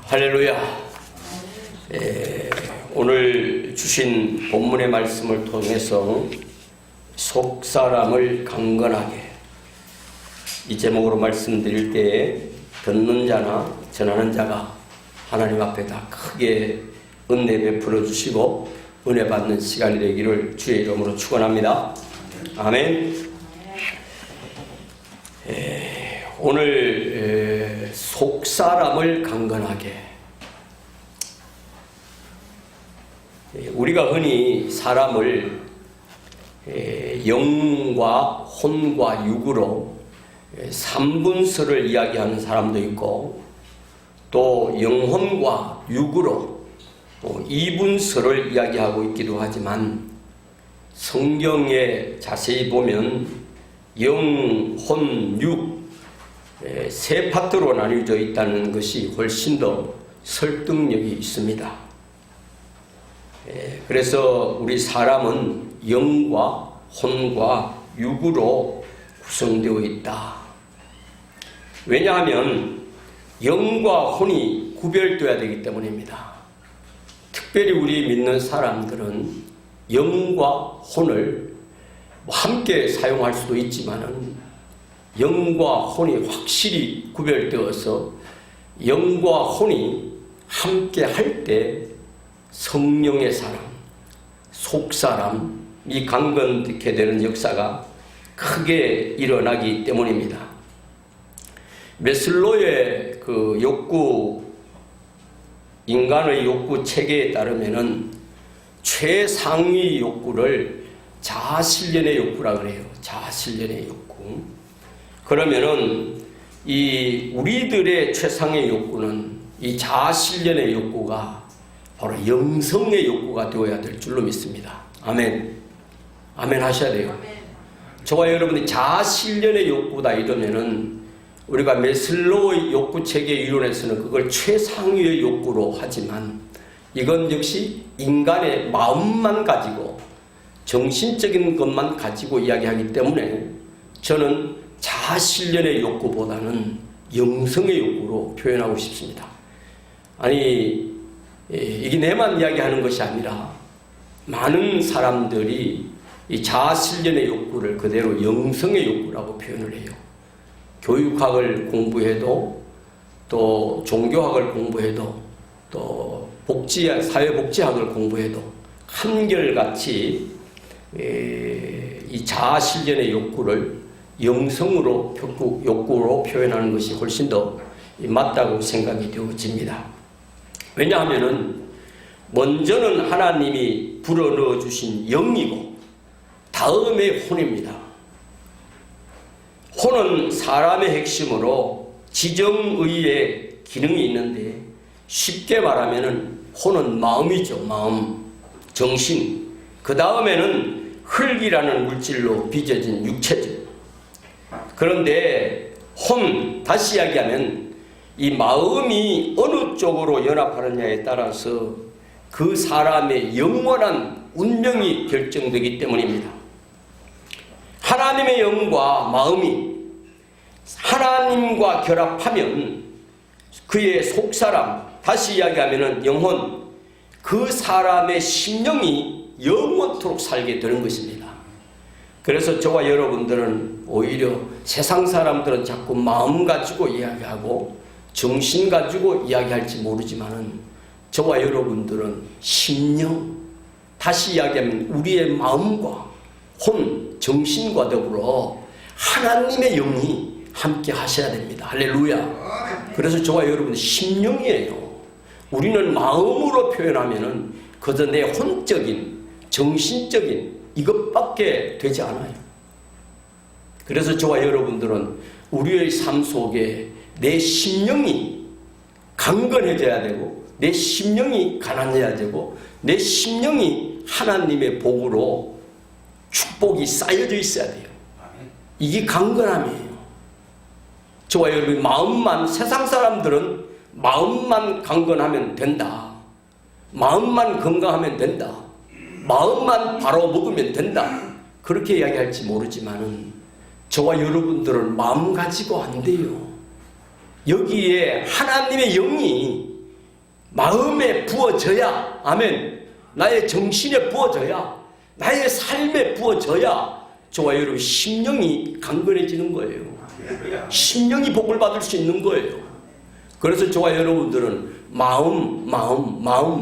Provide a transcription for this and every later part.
할렐루야. 오늘 주신 본문의 말씀을 통해서 속사람을 강건하게, 이 제목으로 말씀드릴 때에 듣는 자나 전하는 자가 하나님 앞에 다 크게 은혜 베풀어 주시고 은혜 받는 시간이 되기를 주의 이름으로 축원합니다. 아멘. 오늘 속사람을 강건하게, 우리가 흔히 사람을 영과 혼과 육으로 3분서를 이야기하는 사람도 있고, 또 영혼과 육으로 2분서를 이야기하고 있기도 하지만, 성경에 자세히 보면 영, 혼, 육 세 파트로 나뉘어져 있다는 것이 훨씬 더 설득력이 있습니다. 그래서 우리 사람은 영과 혼과 육으로 구성되어 있다. 왜냐하면 영과 혼이 구별되어야 되기 때문입니다. 특별히 우리 믿는 사람들은 영과 혼을 함께 사용할 수도 있지만은, 영과 혼이 확실히 구별되어서 영과 혼이 함께 할 때 성령의 사람, 속사람이 강건케 되는 역사가 크게 일어나기 때문입니다. 메슬로의 그 욕구, 인간의 욕구 체계에 따르면은 최상위 욕구를 자아실현의 욕구라 그래요. 자아실현의 욕구. 그러면은 이 우리들의 최상의 욕구는, 이 자아실현의 욕구가 바로 영성의 욕구가 되어야 될 줄로 믿습니다. 아멘. 아멘 하셔야 돼요. 아멘. 저와 여러분이 자아실현의 욕구다 이러면은, 우리가 메슬로우의 욕구 체계 이론에서는 그걸 최상위의 욕구로 하지만, 이건 역시 인간의 마음만 가지고, 정신적인 것만 가지고 이야기하기 때문에, 저는 자아실현의 욕구보다는 영성의 욕구로 표현하고 싶습니다. 아니, 이게 내만 이야기하는 것이 아니라 많은 사람들이 이 자아실현의 욕구를 그대로 영성의 욕구라고 표현을 해요. 교육학을 공부해도, 또 종교학을 공부해도, 또 사회복지학을 공부해도 한결같이 이 자아실현의 욕구를 영성으로 욕구로 표현하는 것이 훨씬 더 맞다고 생각이 되어집니다. 왜냐하면은 먼저는 하나님이 불어넣어 주신 영이고, 다음에 혼입니다. 혼은 사람의 핵심으로 지정의의 기능이 있는데, 쉽게 말하면은 혼은 마음이죠. 마음, 정신. 그 다음에는 흙이라는 물질로 빚어진 육체죠. 그런데 다시 이야기하면 이 마음이 어느 쪽으로 연합하느냐에 따라서 그 사람의 영원한 운명이 결정되기 때문입니다. 하나님의 영과 마음이 하나님과 결합하면 그의 속사람, 다시 이야기하면 영혼, 그 사람의 심령이 영원토록 살게 되는 것입니다. 그래서 저와 여러분들은 오히려 세상 사람들은 자꾸 마음 가지고 이야기하고 정신 가지고 이야기할지 모르지만은, 저와 여러분들은 심령, 다시 이야기하면 우리의 마음과 혼, 정신과 더불어 하나님의 영이 함께 하셔야 됩니다. 할렐루야. 그래서 저와 여러분은 심령이에요. 우리는 마음으로 표현하면은 그저 내 혼적인, 정신적인 이것밖에 되지 않아요. 그래서 저와 여러분들은 우리의 삶 속에 내 심령이 강건해져야 되고, 내 심령이 가난해야 되고, 내 심령이 하나님의 복으로 축복이 쌓여져 있어야 돼요. 이게 강건함이에요. 저와 여러분 마음만, 세상 사람들은 마음만 강건하면 된다, 마음만 건강하면 된다, 마음만 바로 먹으면 된다, 그렇게 이야기할지 모르지만은, 저와 여러분들은 마음 가지고 안 돼요. 여기에 하나님의 영이 마음에 부어져야, 아멘, 나의 정신에 부어져야, 나의 삶에 부어져야 저와 여러분 심령이 강건해지는 거예요. 심령이 복을 받을 수 있는 거예요. 그래서 저와 여러분들은 마음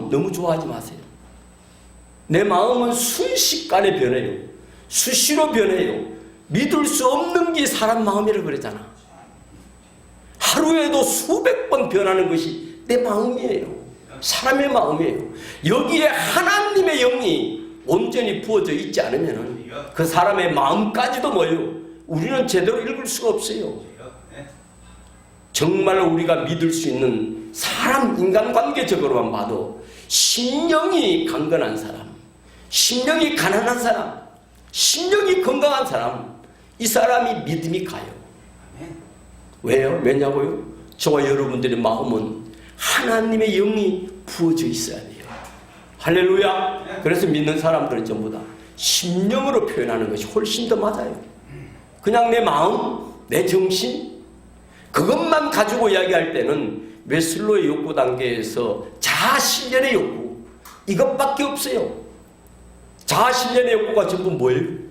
너무 좋아하지 마세요. 내 마음은 순식간에 변해요. 수시로 변해요. 믿을 수 없는 게 사람 마음이라고 그랬잖아. 하루에도 수백 번 변하는 것이 내 마음이에요. 사람의 마음이에요. 여기에 하나님의 영이 온전히 부어져 있지 않으면 그 사람의 마음까지도 뭐예요? 우리는 제대로 읽을 수가 없어요. 정말로 우리가 믿을 수 있는 사람, 인간관계적으로만 봐도 심령이 강건한 사람, 심령이 가난한 사람, 심령이 건강한 사람, 이 사람이 믿음이 가요. 왜요? 왜냐고요? 저와 여러분들의 마음은 하나님의 영이 부어져 있어야 돼요. 할렐루야. 그래서 믿는 사람들은 전부 다 심령으로 표현하는 것이 훨씬 더 맞아요. 그냥 내 마음, 내 정신, 그것만 가지고 이야기할 때는 웨슬로의 욕구 단계에서 자아실현의 욕구, 이것밖에 없어요. 자아실현의 욕구가 전부 뭐예요?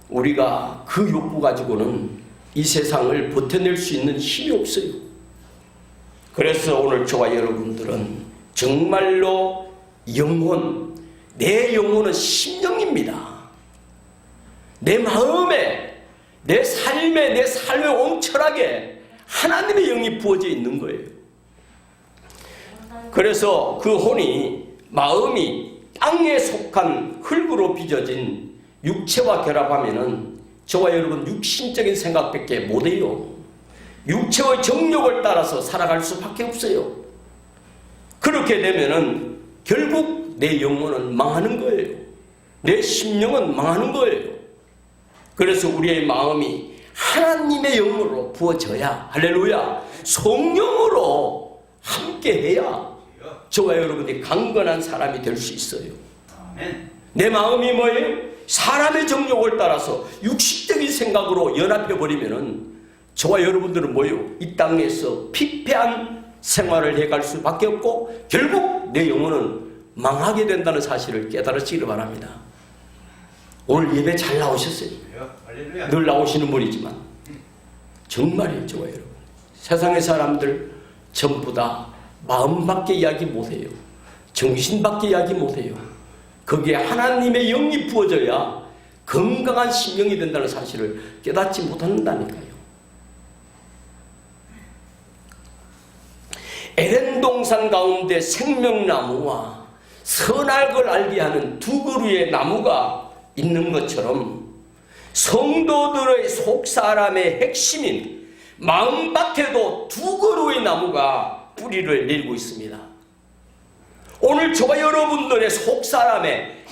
우리가 그 욕구 가지고는 이 세상을 버텨낼 수 있는 힘이 없어요. 그래서 오늘 저와 여러분들은 정말로 영혼, 내 영혼은 심령입니다. 내 마음에, 내 삶에, 내 삶의 온 철학에 하나님의 영이 부어져 있는 거예요. 그래서 그 혼이, 마음이 땅에 속한 흙으로 빚어진 육체와 결합하면은 저와 여러분 육신적인 생각밖에 못해요. 육체의 정욕을 따라서 살아갈 수밖에 없어요. 그렇게 되면은 결국 내 영혼은 망하는 거예요. 내 심령은 망하는 거예요. 그래서 우리의 마음이 하나님의 영으로 부어져야, 할렐루야, 성령으로 함께해야 저와 여러분이 강건한 사람이 될 수 있어요. 내 마음이 뭐예요? 사람의 정욕을 따라서 육식적인 생각으로 연합해버리면은 저와 여러분들은 뭐예요? 이 땅에서 피폐한 생활을 해갈 수밖에 없고 결국 내 영혼은 망하게 된다는 사실을 깨달으시기 바랍니다. 오늘 예배 잘 나오셨어요. 늘 나오시는 분이지만 정말이에요. 저와 여러분, 세상의 사람들 전부 다 마음밖에 이야기 못해요. 정신밖에 이야기 못해요. 거기에 하나님의 영이 부어져야 건강한 심령이 된다는 사실을 깨닫지 못한다니까요. 에덴 동산 가운데 생명나무와 선악을 알게 하는 두 그루의 나무가 있는 것처럼 성도들의 속사람의 핵심인 마음밭에도 두 그루의 나무가 뿌리를 내리고 있습니다. 오늘 저와 여러분들의 속사람의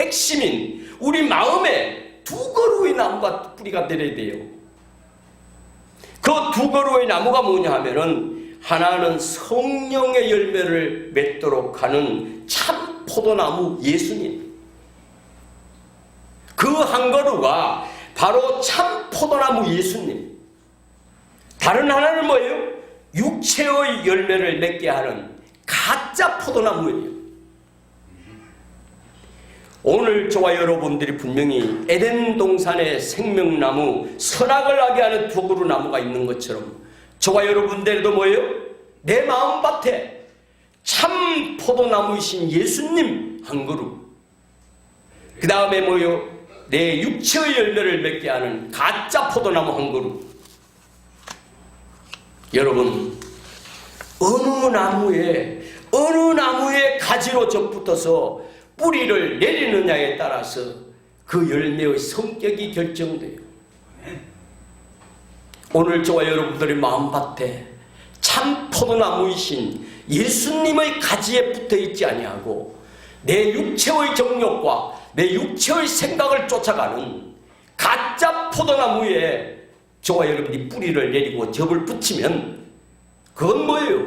핵심인 우리 마음에 두 그루의 나무가 뿌리가 내려야 돼요. 그 두 그루의 나무가 뭐냐 하면은 하나는 성령의 열매를 맺도록 하는 참 포도나무 예수님, 그 한 그루가 바로 참 포도나무 예수님. 다른 하나는 뭐예요? 육체의 열매를 맺게 하는 가짜 포도나무예요. 오늘 저와 여러분들이 분명히 에덴 동산의 생명나무, 선악을 하게 하는 두 그루 나무가 있는 것처럼 저와 여러분들도 뭐예요? 내 마음밭에 참 포도나무이신 예수님 한 그루, 그 다음에 뭐예요? 내 육체의 열매를 맺게 하는 가짜 포도나무 한 그루. 여러분, 어느 나무에 가지로 접붙어서 뿌리를 내리느냐에 따라서 그 열매의 성격이 결정돼요. 오늘 저와 여러분들의 마음밭에 참 포도나무이신 예수님의 가지에 붙어있지 아니하고 내 육체의 정욕과 내 육체의 생각을 쫓아가는 가짜 포도나무에 저와 여러분이 뿌리를 내리고 접을 붙이면 그건 뭐예요?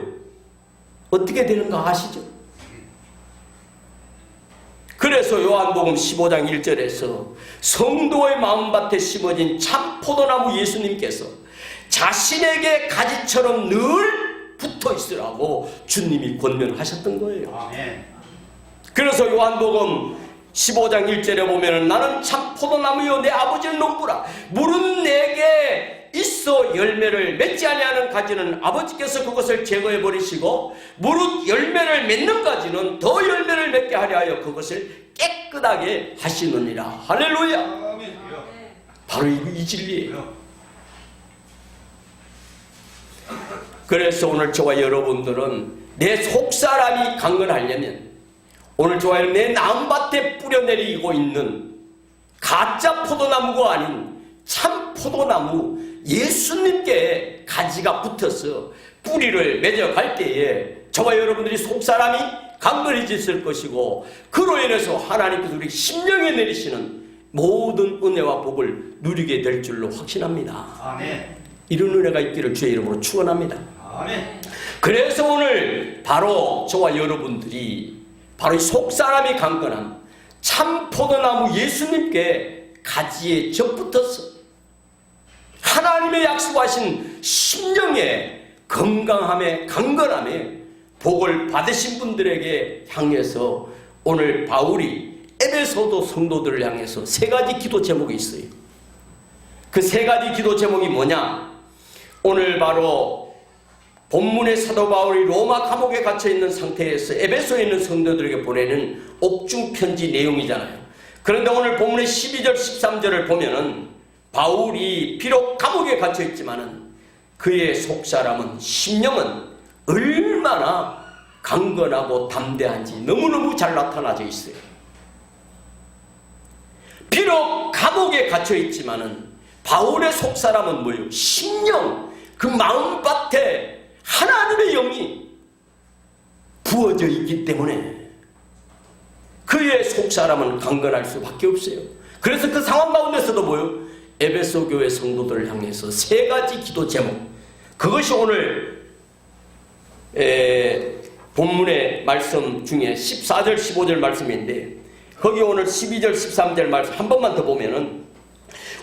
어떻게 되는가 아시죠? 그래서 요한복음 15장 1절에서 성도의 마음밭에 심어진 참 포도나무 예수님께서 자신에게 가지처럼 늘 붙어 있으라고 주님이 권면하셨던 거예요. 아멘. 그래서 요한복음 15장 1절에 보면은 나는 참 포도나무요 내 아버지는 농부라. 물은 내게 있어 열매를 맺지 아니하는 가지는 아버지께서 그것을 제거해 버리시고 무릇 열매를 맺는 가지는 더 열매를 맺게 하려 하여 그것을 깨끗하게 하시느니라. 할렐루야. 아멘. 바로 이 진리예요. 그래서 오늘 저와 여러분들은 내 속사람이 강건하려면 오늘 저와 여러분 내 나무밭에 뿌려내리고 있는 가짜 포도나무가 아닌 참 포도나무 예수님께 가지가 붙어서 뿌리를 맺어갈 때에 저와 여러분들이 속사람이 강건해졌을 것이고 그로 인해서 하나님께서 우리 심령에 내리시는 모든 은혜와 복을 누리게 될 줄로 확신합니다. 아멘. 이런 은혜가 있기를 주의 이름으로 축원합니다. 아멘. 그래서 오늘 바로 저와 여러분들이 바로 이 속사람이 강건한 참 포도나무 예수님께 가지에 접붙어서 하나님의 약속하신 심령의 건강함에 강건함에 복을 받으신 분들에게 향해서 오늘 바울이 에베소도 성도들을 향해서 세 가지 기도 제목이 있어요. 그 세 가지 기도 제목이 뭐냐? 오늘 바로 본문의 사도 바울이 로마 감옥에 갇혀있는 상태에서 에베소에 있는 성도들에게 보내는 옥중 편지 내용이잖아요. 그런데 오늘 본문의 12절 13절을 보면은 바울이 비록 감옥에 갇혀있지만은 그의 속사람은 심령은 얼마나 강건하고 담대한지 너무너무 잘 나타나져 있어요. 비록 감옥에 갇혀있지만은 바울의 속사람은 뭐예요? 심령, 그 마음밭에 하나님의 영이 부어져 있기 때문에 그의 속사람은 강건할 수밖에 없어요. 그래서 그 상황 가운데서도 뭐예요? 에베소 교회 성도들을 향해서 세 가지 기도 제목, 그것이 오늘 본문의 말씀 중에 14절 15절 말씀인데 거기 오늘 12절 13절 말씀 한 번만 더 보면은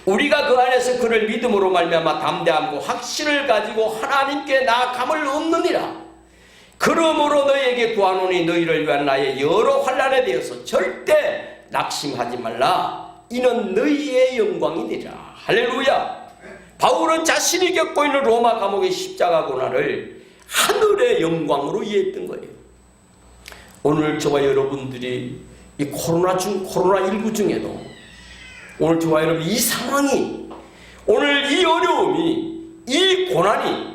우리가 그 안에서 그를 믿음으로 말미암아 담대함과 확신을 가지고 하나님께 나아감을 얻느니라. 그러므로 너희에게 구하노니 너희를 위한 나의 여러 환난에 대해서 절대 낙심하지 말라. 이는 너희의 영광이니라. 할렐루야. 바울은 자신이 겪고 있는 로마 감옥의 십자가 고난을 하늘의 영광으로 이해했던 거예요. 오늘 저와 여러분들이 이 코로나19 중에도 오늘 저와 여러분 이 상황이, 오늘 이 어려움이, 이 고난이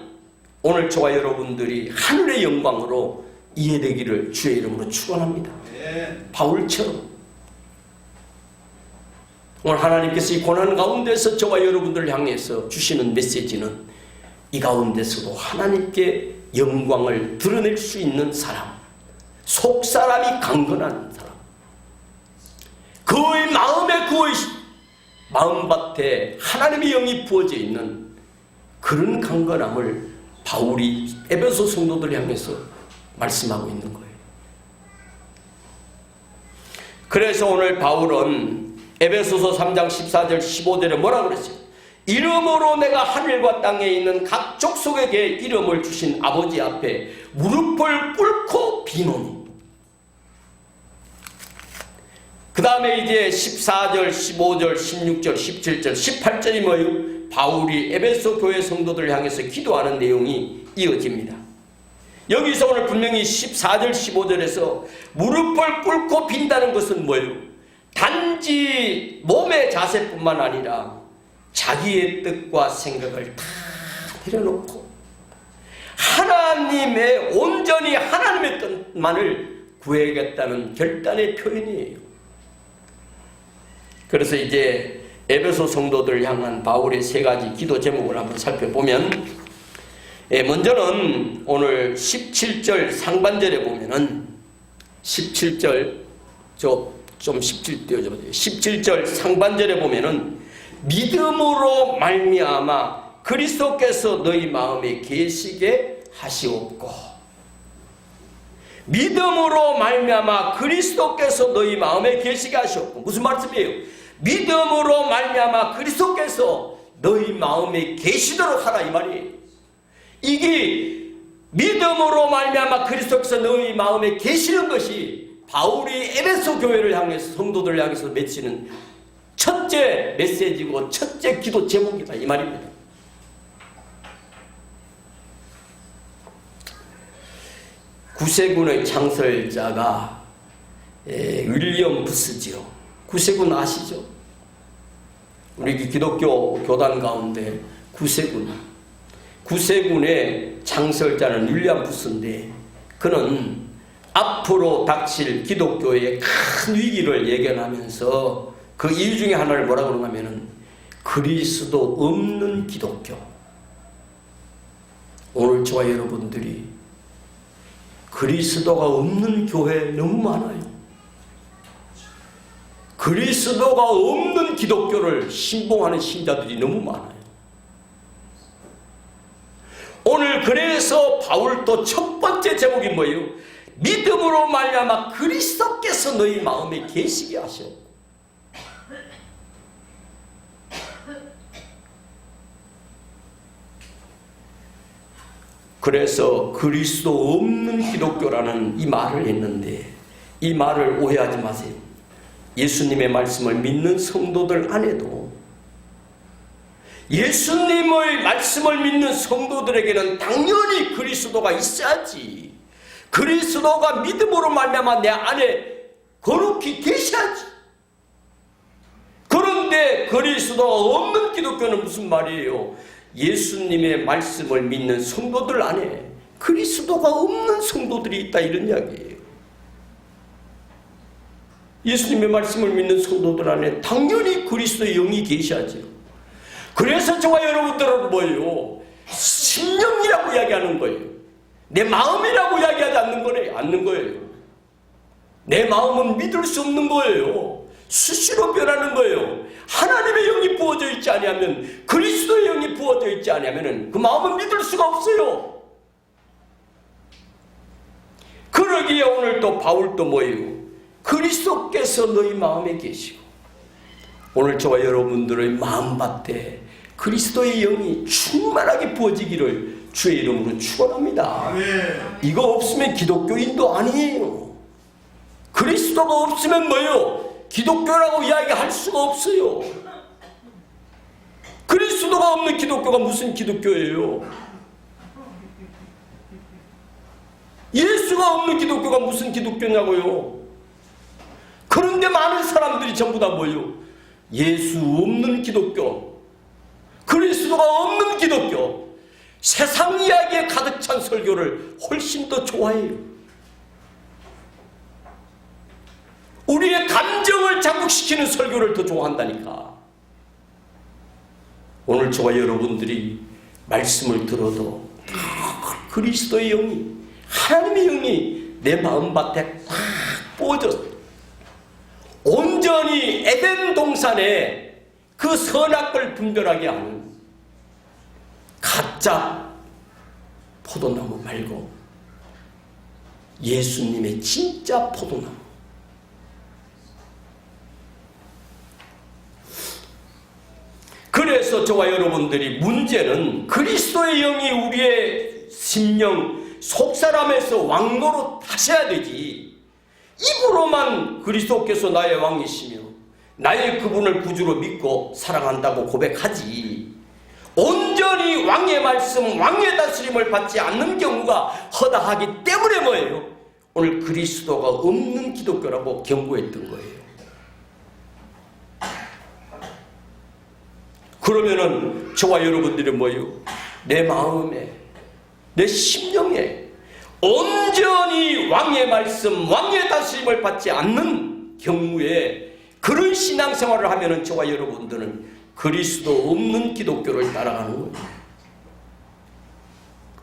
오늘 저와 여러분들이 하늘의 영광으로 이해되기를 주의 이름으로 축원합니다. 바울처럼 오늘 하나님께서 이 고난 가운데서 저와 여러분들을 향해서 주시는 메시지는 이 가운데서도 하나님께 영광을 드러낼 수 있는 사람, 속사람이 강건한 사람, 그의 마음에 그의 마음밭에 하나님의 영이 부어져 있는 그런 강건함을 바울이 에베소 성도들을 향해서 말씀하고 있는 거예요. 그래서 오늘 바울은 에베소서 3장 14절 15절에 뭐라고 그랬어요? 이름으로 내가 하늘과 땅에 있는 각 족속에게 이름을 주신 아버지 앞에 무릎을 꿇고 비노니. 그 다음에 이제 14절, 15절, 16절, 17절, 18절이 뭐예요? 바울이 에베소 교회 성도들을 향해서 기도하는 내용이 이어집니다. 여기서 오늘 분명히 14절, 15절에서 무릎을 꿇고 빈다는 것은 뭐예요? 단지 몸의 자세뿐만 아니라 자기의 뜻과 생각을 다 내려놓고 하나님의 온전히 하나님의 뜻만을 구해야겠다는 결단의 표현이에요. 그래서 이제 에베소 성도들을 향한 바울의 세 가지 기도 제목을 한번 살펴보면, 먼저는 오늘 17절 상반절에 보면은 17절 좀 17 띄워줘보세요. 17절 상반절에 보면은 믿음으로 말미암아 그리스도께서 너희 마음에 계시게 하시옵고, 믿음으로 말미암아 그리스도께서 너희 마음에 계시게 하시옵고. 무슨 말씀이에요? 믿음으로 말미암아 그리스도께서 너희 마음에 계시도록 하라 이 말이에요. 이게 믿음 믿음으로 말미암아 그리스도께서 너희 마음에 계시는 것이 바울이 에베소 교회를 향해서 성도들을 향해서 맺히는 첫째 메시지고 첫째 기도 제목이다 이 말입니다. 구세군의 창설자가 윌리엄 부스지요. 구세군 아시죠? 우리 기독교 교단 가운데 구세군의 창설자는 윌리엄 부스인데 그는 앞으로 닥칠 기독교의 큰 위기를 예견하면서 그 이유 중에 하나를 뭐라고 그러냐면은 그리스도 없는 기독교. 오늘 저와 여러분들이 그리스도가 없는 교회 너무 많아요. 그리스도가 없는 기독교를 신봉하는 신자들이 너무 많아요. 오늘 그래서 바울도 첫 번째 제목이 뭐예요? 믿음으로 말미암아 그리스도께서 너희 마음에 계시게 하셔. 그래서 그리스도 없는 기독교라는 이 말을 했는데 이 말을 오해하지 마세요. 예수님의 말씀을 믿는 성도들 안에도 예수님의 말씀을 믿는 성도들에게는 당연히 그리스도가 있어야지. 그리스도가 믿음으로 말미암아 내 안에 거룩히 계셔야지. 그런데 그리스도가 없는 기독교는 무슨 말이에요? 예수님의 말씀을 믿는 성도들 안에 그리스도가 없는 성도들이 있다 이런 이야기예요. 예수님의 말씀을 믿는 성도들 안에 당연히 그리스도의 영이 계셔야죠. 그래서 저와 여러분들은 뭐예요? 심령이라고 이야기하는 거예요. 내 마음이라고 이야기하지 않는 거예요. 내 마음은 믿을 수 없는 거예요. 수시로 변하는 거예요. 하나님의 영이 부어져 있지 아니하면, 그리스도의 영이 부어져 있지 아니하면 그 마음은 믿을 수가 없어요. 그러기에 오늘 또 바울도 뭐예요? 그리스도께서 너희 마음에 계시고, 오늘 저와 여러분들의 마음밭에 그리스도의 영이 충만하게 부어지기를 주의 이름으로 축원합니다. 이거 없으면 기독교인도 아니에요. 그리스도가 없으면 뭐예요? 기독교라고 이야기할 수가 없어요. 그리스도가 없는 기독교가 무슨 기독교예요? 예수가 없는 기독교가 무슨 기독교냐고요? 그런데 많은 사람들이 전부 다 뭐예요? 예수 없는 기독교, 그리스도가 없는 기독교, 세상 이야기에 가득 찬 설교를 훨씬 더 좋아해요. 우리의 감정을 자극시키는 설교를 더 좋아한다니까. 오늘 저와 여러분들이 말씀을 들어도 그리스도의 영이, 하나님의 영이 내 마음밭에 꽉 부어졌어요. 온전히 에덴 동산에 그 선악을 분별하게 하는 가짜 포도나무 말고 예수님의 진짜 포도나무. 그래서 저와 여러분들이 문제는 그리스도의 영이 우리의 심령 속사람에서 왕노로 하셔야 되지. 입으로만 그리스도께서 나의 왕이시며 나의 그분을 구주로 믿고 사랑한다고 고백하지, 온전히 왕의 말씀, 왕의 다스림을 받지 않는 경우가 허다하기 때문에 뭐예요? 오늘 그리스도가 없는 기독교라고 경고했던 거예요. 그러면은 저와 여러분들이 뭐예요? 내 마음에, 내 심령에 온전히 왕의 말씀, 왕의 다스림을 받지 않는 경우에 그런 신앙생활을 하면은 저와 여러분들은 그리스도 없는 기독교를 따라가는 거예요.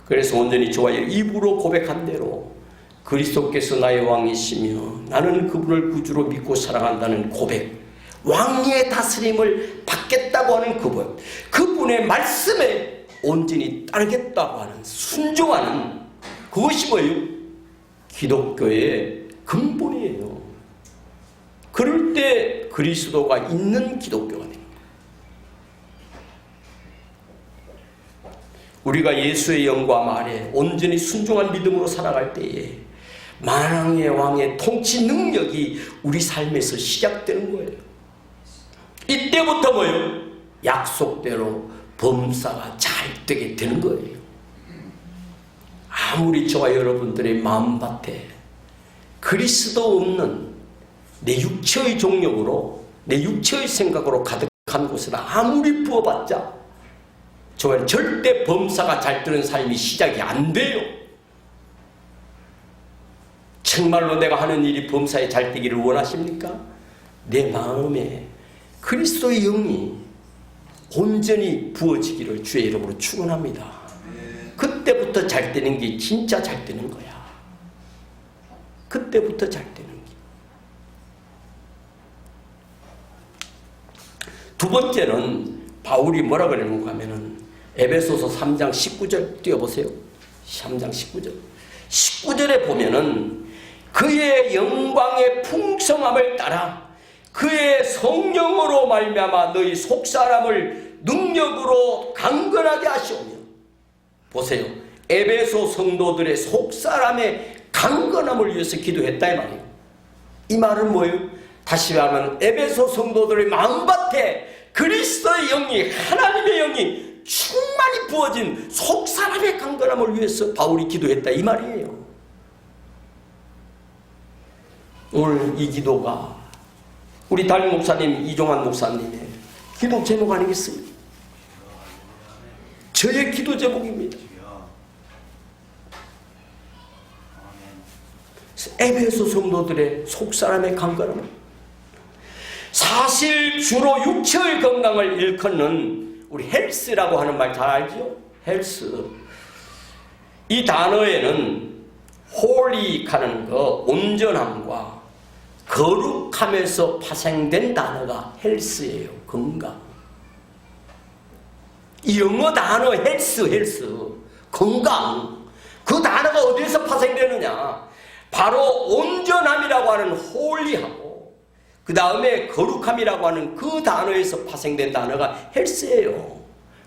그래서 온전히 저와 입으로 고백한 대로 그리스도께서 나의 왕이시며 나는 그분을 구주로 믿고 사랑한다는 고백, 왕의 다스림을 받겠다고 하는 그분의 말씀에 온전히 따르겠다고 하는, 순종하는, 그것이 뭐예요? 기독교의 근본이에요. 그럴 때 그리스도가 있는 기독교가 됩니다. 우리가 예수의 영과 말에 온전히 순종한 믿음으로 살아갈 때에 만왕의 왕의 통치 능력이 우리 삶에서 시작되는 거예요. 이때부터 뭐예요? 약속대로 범사가 잘 되게 되는 거예요. 아무리 저와 여러분들의 마음밭에 그리스도 없는 내 육체의 종력으로, 내 육체의 생각으로 가득한 곳을 아무리 부어봤자 저와는 절대 범사가 잘 되는 삶이 시작이 안 돼요. 정말로 내가 하는 일이 범사에 잘 되기를 원하십니까? 내 마음에 그리스도의 영이 온전히 부어지기를 주의 이름으로 축원합니다. 그때부터 잘 되는 게 진짜 잘 되는 거야. 그때부터 잘 되는 게. 두 번째는 바울이 뭐라 그러는가 하면은 에베소서 3장 19절 띄워보세요. 3장 19절. 19절에 보면은 그의 영광의 풍성함을 따라 그의 성령으로 말미암아 너희 속사람을 능력으로 강건하게 하시오며. 보세요. 에베소 성도들의 속사람의 강건함을 위해서 기도했다 이 말이에요. 이 말은 뭐예요? 다시 말하면 에베소 성도들의 마음밭에 그리스도의 영이, 하나님의 영이 충만히 부어진 속사람의 강건함을 위해서 바울이 기도했다 이 말이에요. 오늘 이 기도가 우리 담임 목사님, 이종환 목사님의 기도 제목 아니겠습니까? 저의 기도 제목입니다. 에베소 성도들의 속사람의 강건함. 사실 주로 육체의 건강을 일컫는 우리 헬스라고 하는 말 잘 알죠? 헬스. 이 단어에는 홀릭하는 거, 온전함과 거룩함에서 파생된 단어가 헬스예요. 건강. 이 영어 단어 헬스, 건강. 그 단어가 어디에서 파생되느냐? 바로 온전함이라고 하는 홀리하고 그 다음에 거룩함이라고 하는 그 단어에서 파생된 단어가 헬스예요.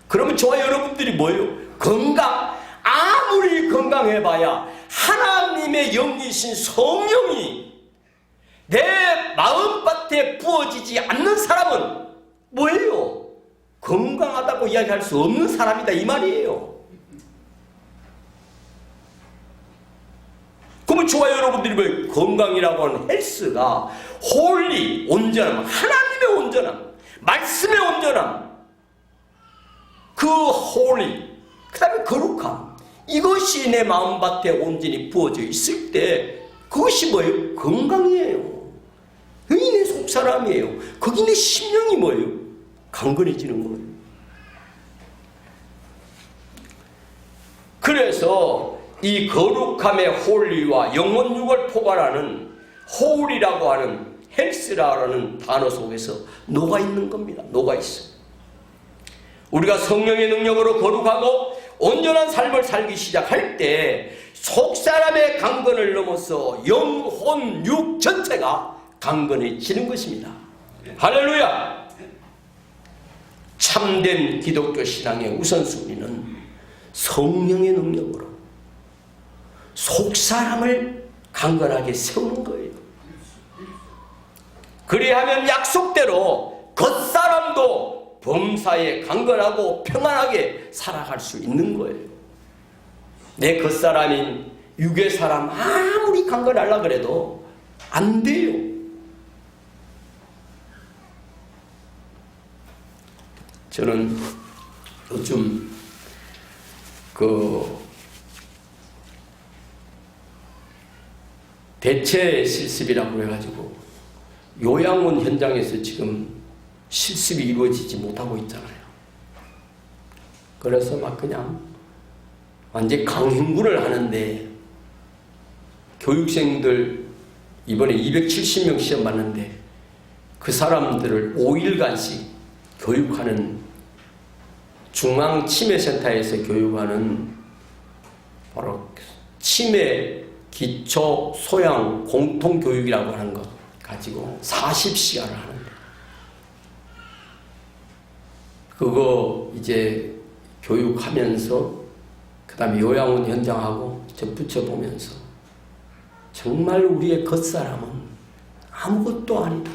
그러면 저와 여러분들이 뭐예요? 건강. 아무리 건강해봐야 하나님의 영이신 성령이 내 마음밭에 부어지지 않는 사람은 뭐예요? 건강하다고 이야기할 수 없는 사람이다 이 말이에요. 그러면 저와 여러분들이 왜 건강이라고 하는 헬스가 홀리, 온전함, 하나님의 온전함, 말씀의 온전함, 그 홀리, 그 다음에 거룩함, 이것이 내 마음밭에 온전히 부어져 있을 때 그것이 뭐예요? 건강이에요. 그게 내 속사람이에요. 거기 내 심령이 뭐예요? 강건해지는 거예요. 그래서 이 거룩함의 홀리와 영혼육을 포괄하는 홀이라고 하는 헬스라는 단어 속에서 녹아있는 겁니다. 녹아있어요. 우리가 성령의 능력으로 거룩하고 온전한 삶을 살기 시작할 때 속사람의 강건을 넘어서 영혼, 육 전체가 강건해지는 것입니다. 할렐루야! 참된 기독교 신앙의 우선순위는 성령의 능력으로 속사람을 강건하게 세우는 거예요. 그리하면 약속대로 겉사람도 범사에 강건하고 평안하게 살아갈 수 있는 거예요. 내 겉사람인 육의 사람 아무리 강건하려고 그래도 안 돼요. 저는 요즘 대체 실습이라고 해가지고 요양원 현장에서 지금 실습이 이루어지지 못하고 있잖아요. 그래서 막 그냥 완전 강행군을 하는데 교육생들 이번에 270명 시험 봤는데 그 사람들을 5일간씩 교육하는 중앙치매센터에서 교육하는 바로 치매 기초 소양 공통교육이라고 하는 것 가지고 40시간을 하는데 그거 이제 교육하면서 그 다음에 요양원 현장하고 접붙여보면서 정말 우리의 겉사람은 아무것도 아니다.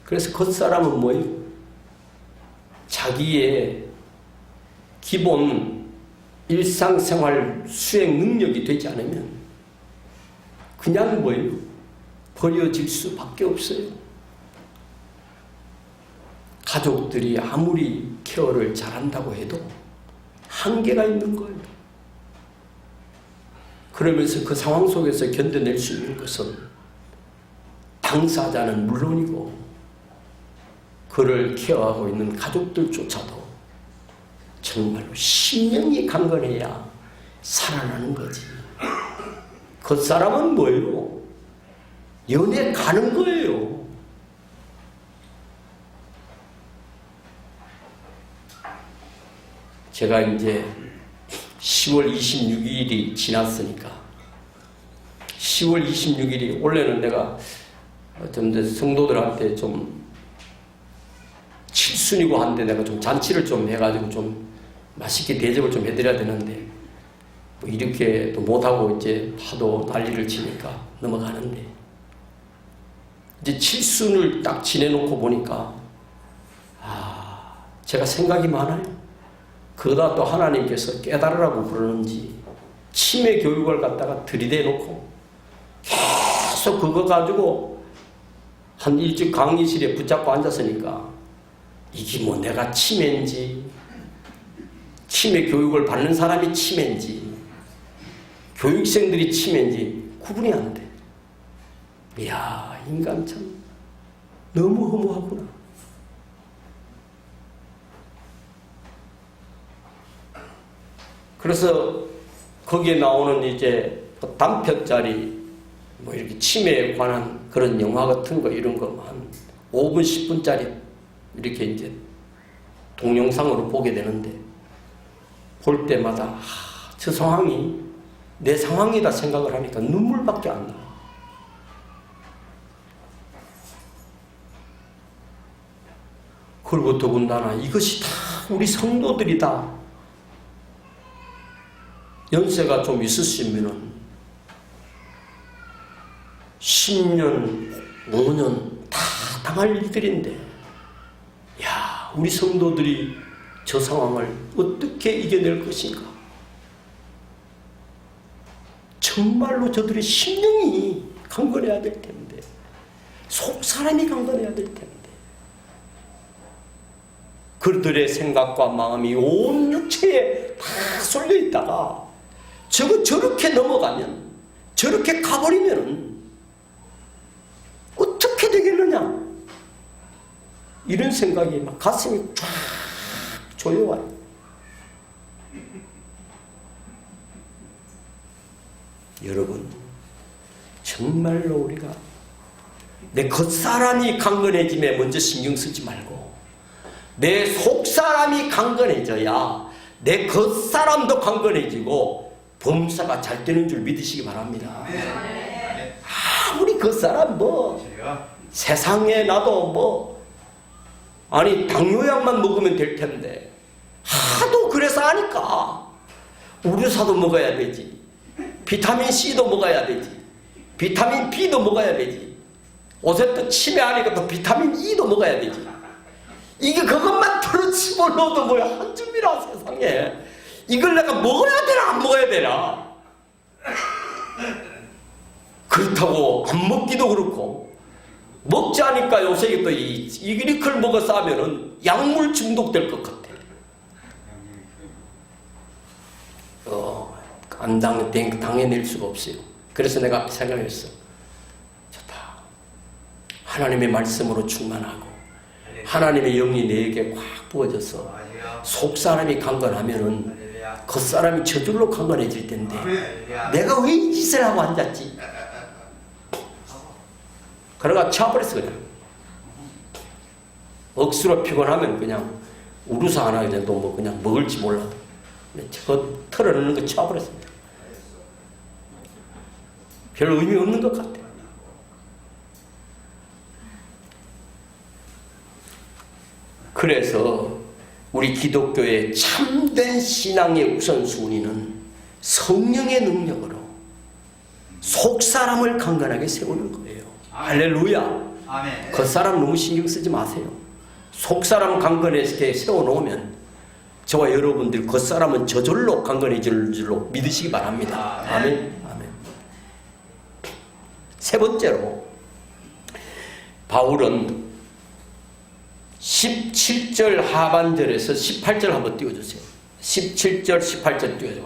그래서 겉사람은 뭐예요? 자기의 기본 일상생활 수행 능력이 되지 않으면 그냥 뭐예요? 버려질 수밖에 없어요. 가족들이 아무리 케어를 잘한다고 해도 한계가 있는 거예요. 그러면서 그 상황 속에서 견뎌낼 수 있는 것은 당사자는 물론이고 그를 케어하고 있는 가족들조차도 정말로 심령이 강건해야 살아나는 거지. 겉사람은 뭐예요? 연애 가는 거예요. 제가 이제 10월 26일이 지났으니까 10월 26일이 원래는 내가 좀 성도들한테 좀 칠순이고 한데 내가 좀 잔치를 좀 해가지고 좀 맛있게 대접을 좀 해드려야 되는데 뭐 이렇게 또 못하고 이제 하도 난리를 치니까 넘어가는데 이제 칠순을 딱 지내놓고 보니까 제가 생각이 많아요. 그러다 또 하나님께서 깨달으라고 그러는지 치매 교육을 갖다가 들이대놓고 계속 그거 가지고 한 일찍 강의실에 붙잡고 앉았으니까 이게 뭐 내가 치매인지 치매 교육을 받는 사람이 치매인지 교육생들이 치매인지 구분이 안 돼. 이야, 인간 참 너무 허무하구나. 그래서 거기에 나오는 이제 단편짜리 뭐 이렇게 치매에 관한 그런 영화 같은 거 이런 거 한 5분 10분짜리 이렇게 이제 동영상으로 보게 되는데 볼 때마다 저 상황이 내 상황이다 생각을 하니까 눈물밖에 안 나. 그리고 더군다나 이것이 다 우리 성도들이다. 연세가 좀 있으시면은 10년, 5년 다 당할 일들인데, 야, 우리 성도들이 저 상황을 어떻게 이겨낼 것인가? 정말로 저들의 심령이 강건해야 될 텐데, 속 사람이 강건해야 될 텐데, 그들의 생각과 마음이 온 육체에 다 쏠려 있다가 저렇게 넘어가면, 저렇게 가버리면 어떻게 되겠느냐? 이런 생각이 막 가슴이 쫙 조여와요. 여러분, 정말로 우리가 내 겉사람이 강건해짐에 먼저 신경 쓰지 말고 내 속사람이 강건해져야 내 겉사람도 강건해지고 범사가 잘 되는 줄 믿으시기 바랍니다. 아무리 겉사람 세상에 나도 아니 당뇨약만 먹으면 될 텐데 하도 그래서 하니까 우류사도 먹어야 되지, 비타민 C도 먹어야 되지, 비타민 B도 먹어야 되지, 옷에 또 치매하니까 또 비타민 E도 먹어야 되지. 이게 그것만 털어집어넣어도 뭐야 한 줌이라 세상에. 이걸 내가 먹어야 되나 안 먹어야 되나. 그렇다고 안 먹기도 그렇고 먹지 않으니까 요새 또 이글리클 먹어서 하면은 약물 중독될 것 같아. 안 당해낼 수가 없어요. 그래서 내가 생각했어. 좋다. 하나님의 말씀으로 충만하고 하나님의 영이 내게 꽉 부어져서 속사람이 강건하면은 겉사람이 저절로 강건해질 텐데 내가 왜 이 짓을 하고 앉았지? 그러가 쳐버렸어. 그냥 억수로 피곤하면 그냥 우루사 하나 그냥 또 뭐 그냥 먹을지 몰라도 저거 털어내는 거 쳐버렸습니다. 별 의미 없는 것 같아. 그래서 우리 기독교의 참된 신앙의 우선순위는 성령의 능력으로 속사람을 강건하게 세우는 거예요. 할렐루야. 아멘. 겉사람 너무 신경 쓰지 마세요. 속사람 강건하게 세워놓으면 저와 여러분들 겉사람은 저절로 강건해질 줄로 믿으시기 바랍니다. 아멘. 아멘. 세 번째로 바울은 17절 하반절에서 18절 한번 띄워주세요. 17절 18절 띄워줘.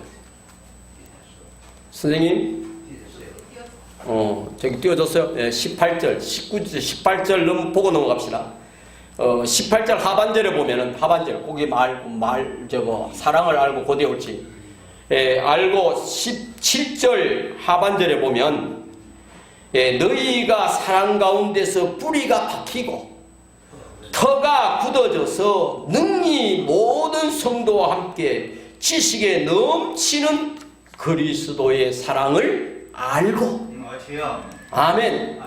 선생님 저기 띄워줬어요. 네, 18절 19절 18절 보고 넘어갑시다. 18절 하반절에 보면은 하반절 거기 사랑을 알고 곧에 올지 알고 17절 하반절에 보면 너희가 사랑 가운데서 뿌리가 박히고 터가 굳어져서 능히 모든 성도와 함께 지식에 넘치는 그리스도의 사랑을 알고. 아멘.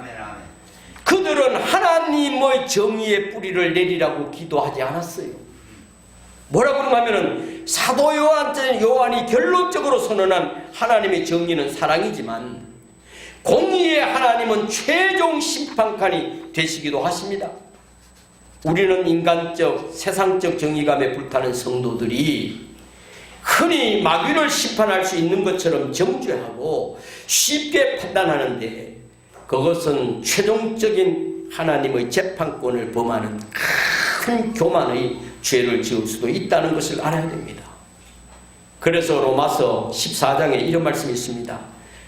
그들은 하나님의 정의의 뿌리를 내리라고 기도하지 않았어요. 뭐라고 그러냐면은 사도 요한이 결론적으로 선언한 하나님의 정의는 사랑이지만 공의의 하나님은 최종 심판관이 되시기도 하십니다. 우리는 인간적, 세상적 정의감에 불타는 성도들이 흔히 마귀를 심판할 수 있는 것처럼 정죄하고 쉽게 판단하는데 그것은 최종적인 하나님의 재판권을 범하는 큰 교만의 죄를 지을 수도 있다는 것을 알아야 됩니다. 그래서 로마서 14장에 이런 말씀이 있습니다.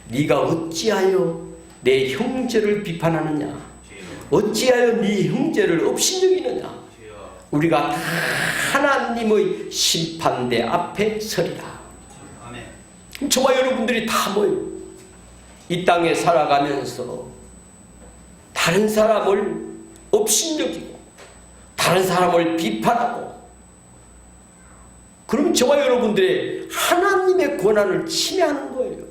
네가 어찌하여 내 형제를 비판하느냐? 어찌하여 네 형제를 업신여기느냐? 우리가 다 하나님의 심판대 앞에 서리라. 아멘. 저와 여러분들이 다 뭐예요? 이 땅에 살아가면서 다른 사람을 업신여기고 다른 사람을 비판하고 그럼 저와 여러분들의 하나님의 권한을 침해하는 거예요.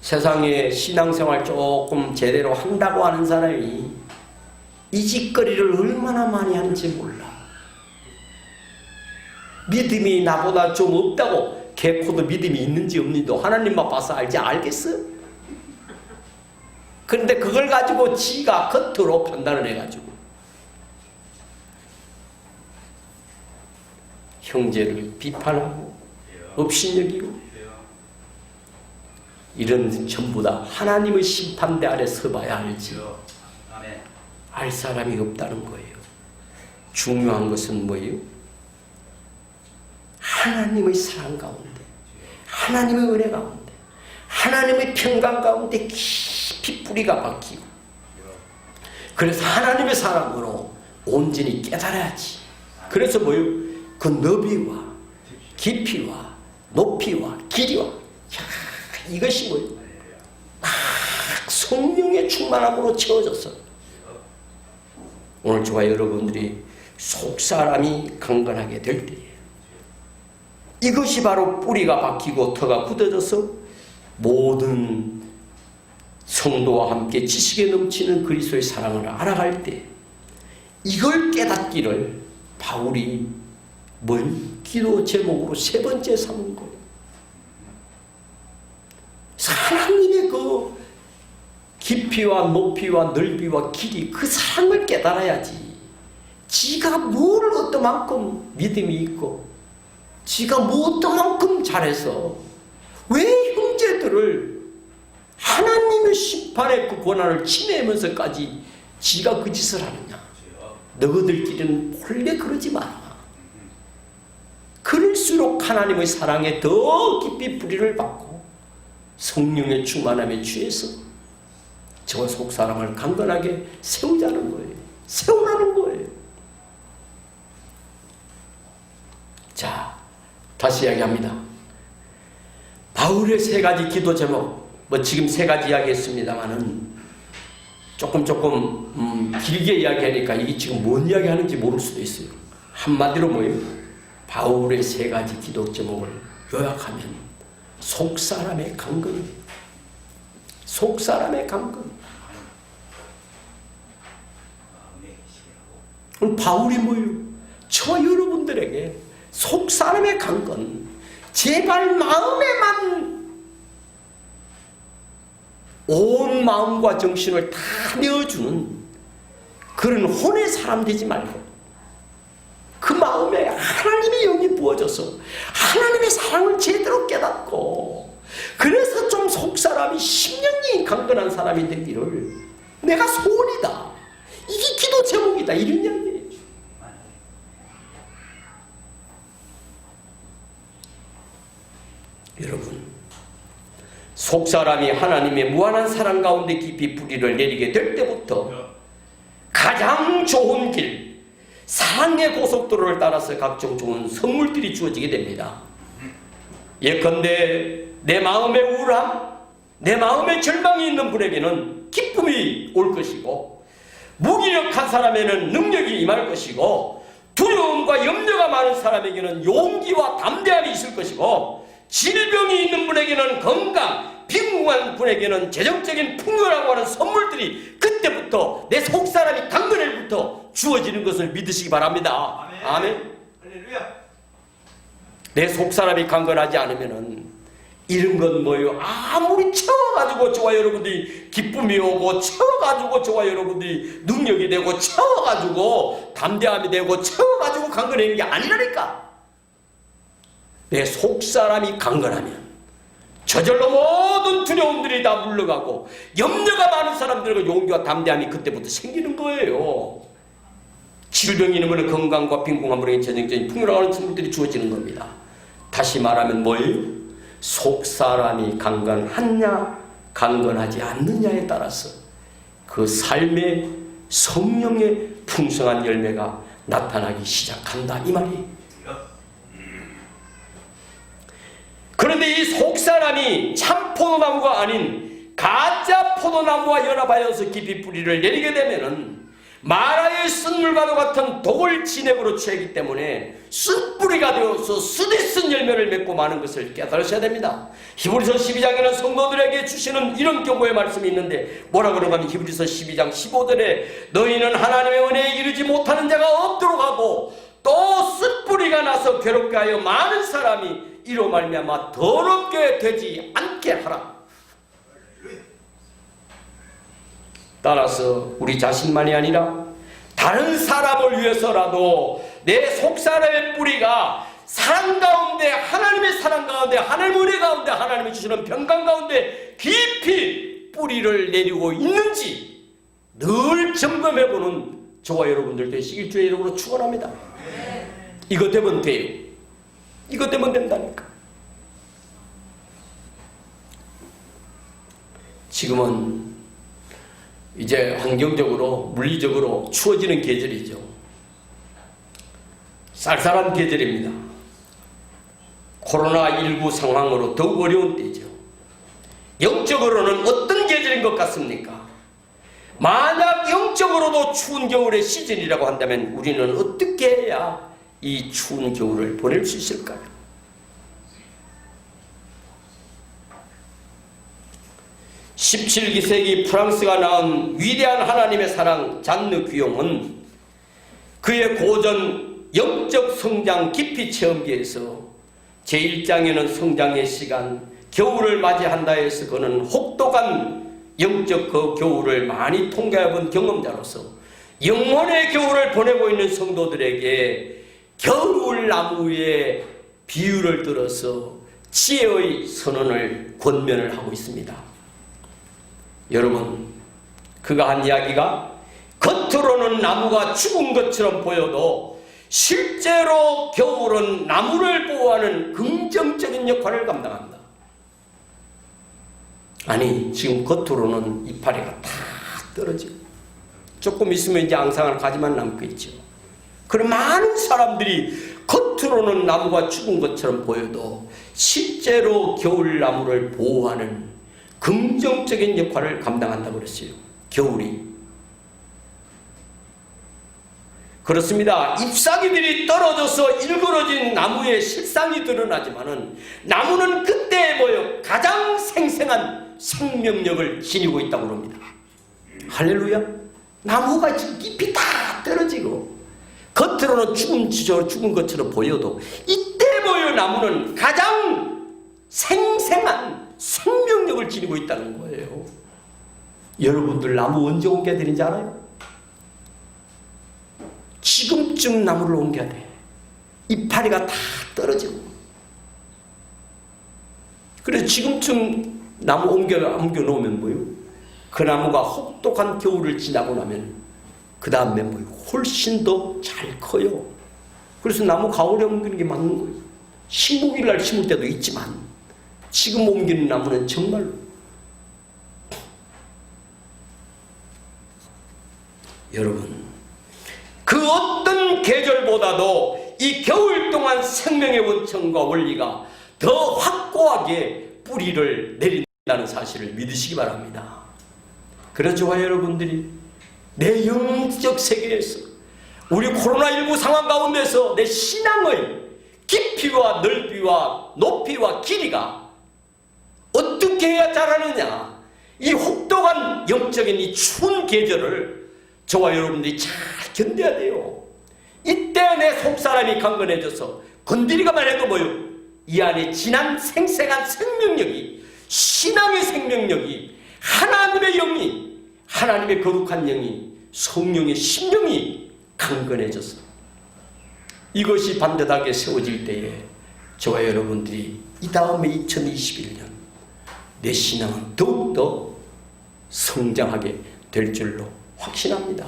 세상에 신앙생활 조금 제대로 한다고 하는 사람이 이 짓거리를 얼마나 많이 하는지 몰라. 믿음이 나보다 좀 없다고 개코도 믿음이 있는지 없는지도 하나님만 봐서 알겠어? 그런데 그걸 가지고 지가 겉으로 판단을 해가지고 형제를 비판하고 업신여기고 이런 전부 다 하나님의 심판대 아래 서봐야 알지. 알 사람이 없다는 거예요. 중요한 것은 뭐예요? 하나님의 사랑 가운데, 하나님의 은혜 가운데, 하나님의 평강 가운데 깊이 뿌리가 박히고 그래서 하나님의 사랑으로 온전히 깨달아야지. 그래서 뭐예요? 그 너비와 깊이와 높이와 길이와 이것이 뭐예요? 막 성령의 충만함으로 채워졌어. 오늘 저와 여러분들이 속사람이 강건하게 될 때에 이것이 바로 뿌리가 박히고 터가 굳어져서 모든 성도와 함께 지식에 넘치는 그리스도의 사랑을 알아갈 때 이걸 깨닫기를 바울이 기도 제목으로 세 번째 삼은 거예요. 하나님의 그 깊이와 높이와 넓이와 길이 그 사랑을 깨달아야지. 지가 뭘 어떠만큼 믿음이 있고 지가 뭐 어떠만큼 잘해서 왜 형제들을 하나님의 심판의 그 권한을 침해하면서까지 지가 그 짓을 하느냐. 너희들끼리는 본래 그러지 마라. 그럴수록 하나님의 사랑에 더 깊이 뿌리를 받고 성령의 충만함에 취해서 저 속사람을 강건하게 세우자는 거예요. 세우라는 거예요. 자, 다시 이야기합니다. 바울의 세 가지 기도 제목, 지금 세 가지 이야기했습니다만은 조금 길게 이야기하니까 이게 지금 뭔 이야기하는지 모를 수도 있어요. 한마디로 뭐예요? 바울의 세 가지 기도 제목을 요약하면 속사람의 강건, 속사람의 강건. 오늘 바울이 뭐예요? 저 여러분들에게 속사람의 강건, 제발 마음에만 온 마음과 정신을 다 내어주는 그런 혼의 사람 되지 말고 그 마음에 하나님의 영이 부어져서 하나님의 사랑을 제대로 깨닫고 그래서 좀 속사람이 10년이 강건한 사람이 되기를 내가 소원이다. 이게 기도 제목이다. 이런 이야기예요. 여러분, 속사람이 하나님의 무한한 사랑 가운데 깊이 뿌리를 내리게 될 때부터 가장 좋은 길, 사랑의 고속도로를 따라서 각종 좋은 선물들이 주어지게 됩니다. 예컨대 내 마음의 우울함, 내 마음의 절망이 있는 분에게는 기쁨이 올 것이고, 무기력한 사람에는 능력이 임할 것이고, 두려움과 염려가 많은 사람에게는 용기와 담대함이 있을 것이고, 질병이 있는 분에게는 건강, 빈궁한 분에게는 재정적인 풍요라고 하는 선물들이 그때부터 내 속사람이 강건해부터 주어지는 것을 믿으시기 바랍니다. 아멘. 할렐루야. 내 속사람이 강건하지 않으면은 이런 건 뭐예요? 아무리 채워가지고 저와 여러분들이 기쁨이 오고, 채워가지고 저와 여러분들이 능력이 되고, 채워가지고 담대함이 되고, 채워가지고 강건해지는 게 아니라니까. 내 속사람이 강건하면 저절로 모든 두려움들이 다 물러가고 염려가 많은 사람들과 용기와 담대함이 그때부터 생기는 거예요. 질병이 있으면 건강과 빈궁함으로 재정적인 풍요라는 선물들이 주어지는 겁니다. 다시 말하면 뭐예요? 속사람이 강건하냐 강건하지 않느냐에 따라서 그 삶의 성령의 풍성한 열매가 나타나기 시작한다, 이 말이에요. 그런데 이 속사람이 참 포도나무가 아닌 가짜 포도나무와 연합하여서 깊이 뿌리를 내리게 되면은 마라의 쓴물과도 같은 독을 진액으로 취하기 때문에 쓴뿌리가 되어서 쓰디쓴 열매를 맺고 마는 것을 깨달으셔야 됩니다. 히브리서 12장에는 성도들에게 주시는 이런 경고의 말씀이 있는데 뭐라 그런가 하면 히브리서 12장 15절에 너희는 하나님의 은혜에 이르지 못하는 자가 없도록 하고 또 쓴뿌리가 나서 괴롭게 하여 많은 사람이 이로 말미암아 더럽게 되지 않게 하라. 따라서 우리 자신만이 아니라 다른 사람을 위해서라도 내 속사람의 뿌리가 사랑 가운데, 하나님의 사랑 가운데, 하나님의 은혜 가운데, 하나님이 주시는 평강 가운데 깊이 뿌리를 내리고 있는지 늘 점검해보는 저와 여러분들 되시길 주의 이름으로 축원합니다. 이것 되면 돼요. 이것 되면 된다니까. 지금은 이제 환경적으로, 물리적으로 추워지는 계절이죠. 쌀쌀한 계절입니다. 코로나19 상황으로 더욱 어려운 때죠. 영적으로는 어떤 계절인 것 같습니까? 만약 영적으로도 추운 겨울의 시즌이라고 한다면 우리는 어떻게 해야 이 추운 겨울을 보낼 수 있을까요? 17세기 프랑스가 낳은 위대한 하나님의 사랑 잔느 귀용은 그의 고전 영적 성장 깊이 체험기에서 제1장에는 성장의 시간, 겨울을 맞이한다 해서 그는 혹독한 영적 그 겨울을 많이 통과해본 경험자로서 영혼의 겨울을 보내고 있는 성도들에게 겨울나무의 비유를 들어서 지혜의 선언을 권면을 하고 있습니다. 여러분, 그가 한 이야기가 겉으로는 나무가 죽은 것처럼 보여도 실제로 겨울은 나무를 보호하는 긍정적인 역할을 감당한다. 아니, 지금 겉으로는 이파리가 다 떨어지고 조금 있으면 이제 앙상한 가지만 남겠죠. 그런 많은 사람들이 겉으로는 나무가 죽은 것처럼 보여도 실제로 겨울나무를 보호하는 긍정적인 역할을 감당한다고 그랬어요. 겨울이. 그렇습니다. 잎사귀들이 떨어져서 일그러진 나무의 실상이 드러나지만은 나무는 그때 뭐요? 가장 생생한 생명력을 지니고 있다고 합니다. 할렐루야. 나무가 지금 잎이 다 떨어지고 겉으로는 죽은 것처럼 보여도 이때 보여 나무는 가장 생생한 생명력을 지니고 있다는 거예요. 여러분들 나무 언제 옮겨야 되는지 알아요? 지금쯤 나무를 옮겨야 돼. 이파리가 다 떨어지고. 그래서 지금쯤 나무 옮겨 놓으면 뭐예요? 그 나무가 혹독한 겨울을 지나고 나면 그 다음에 뭐예요? 훨씬 더 잘 커요. 그래서 나무 가을에 옮기는 게 맞는 거예요. 식목일날 심을 때도 있지만 지금 옮기는 나무는 정말로 여러분, 그 어떤 계절보다도 이 겨울 동안 생명의 원천과 원리가 더 확고하게 뿌리를 내린다는 사실을 믿으시기 바랍니다. 그렇죠, 여러분들이 내 영적 세계에서 우리 코로나19 상황 가운데서 내 신앙의 깊이와 넓이와 높이와 길이가 어떻게 해야 자라느냐, 이 혹독한 영적인 이 추운 계절을 저와 여러분들이 잘 견뎌야 돼요. 이때 내 속사람이 강건해져서 건드리기만 해도 뭐요? 이 안에 진한 생생한 생명력이, 신앙의 생명력이, 하나님의 영이, 하나님의 거룩한 영이, 성령의 심령이 강건해져서 이것이 반듯하게 세워질 때에 저와 여러분들이 이 다음에 2021년 내 신앙은 더욱더 성장하게 될 줄로 확신합니다.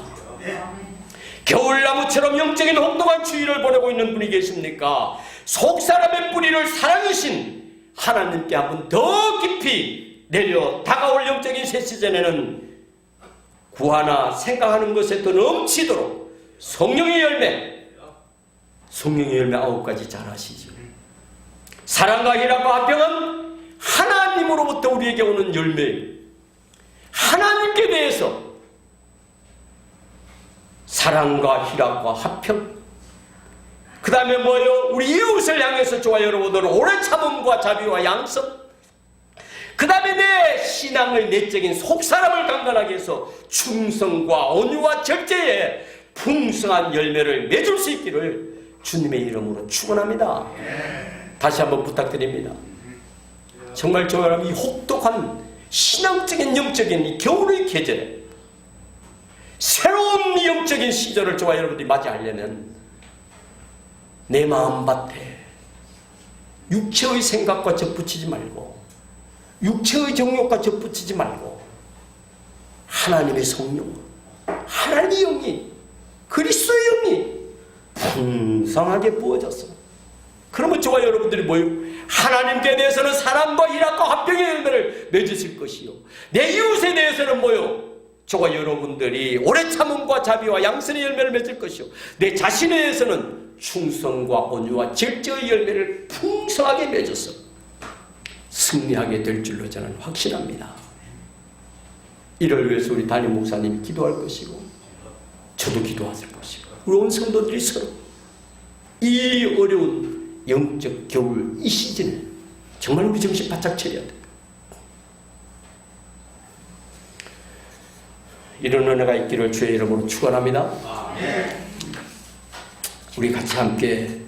겨울나무처럼 영적인 혹독한 추위를 보내고 있는 분이 계십니까? 속사람의 뿌리를 사랑하신 하나님께 한번 더 깊이 내려 다가올 영적인 새 시즌에는 구하나 생각하는 것에 더 넘치도록 성령의 열매 9가지 잘 아시죠? 사랑과 희락과 화평은 하나님으로부터 우리에게 오는 열매예요. 하나님께 대해서 사랑과 희락과 화평, 그 다음에 뭐예요? 우리 이웃을 향해서 저와 여러분들은 오래 참음과 자비와 양성, 그 다음에 내 신앙의 내적인 속사람을 강건하게 해서 충성과 온유와 절제에 풍성한 열매를 맺을 수 있기를 주님의 이름으로 축원합니다. 다시 한번 부탁드립니다. 정말 저와 여러분, 이 혹독한 신앙적인 영적인 이 겨울의 계절에 새로운 영적인 시절을 저와 여러분들이 맞이하려면 내 마음밭에 육체의 생각과 접붙이지 말고 육체의 정욕과 접붙이지 말고 하나님의 성령, 하나님의 영이, 그리스도의 영이 풍성하게 부어졌어. 그러면 저와 여러분들이 뭐예요? 하나님께 대해서는 사랑과 희락과 화평의 열매를 맺으실 것이요, 내 이웃에 대해서는 뭐예요? 저와 여러분들이 오래 참음과 자비와 양선의 열매를 맺을 것이요, 내 자신에 대해서는 충성과 온유와 절제의 열매를 풍성하게 맺어서 승리하게 될 줄로 저는 확신합니다. 이를 위해서 우리 담임 목사님이 기도할 것이고 저도 기도하실 것이고 우리 온 성도들이 서로 이 어려운 영적 겨울 이 시즌에 정말 우리 정신 바짝 차려야 돼. 이런 은혜가 있기를 주의 이름으로 축원합니다. 우리 같이 함께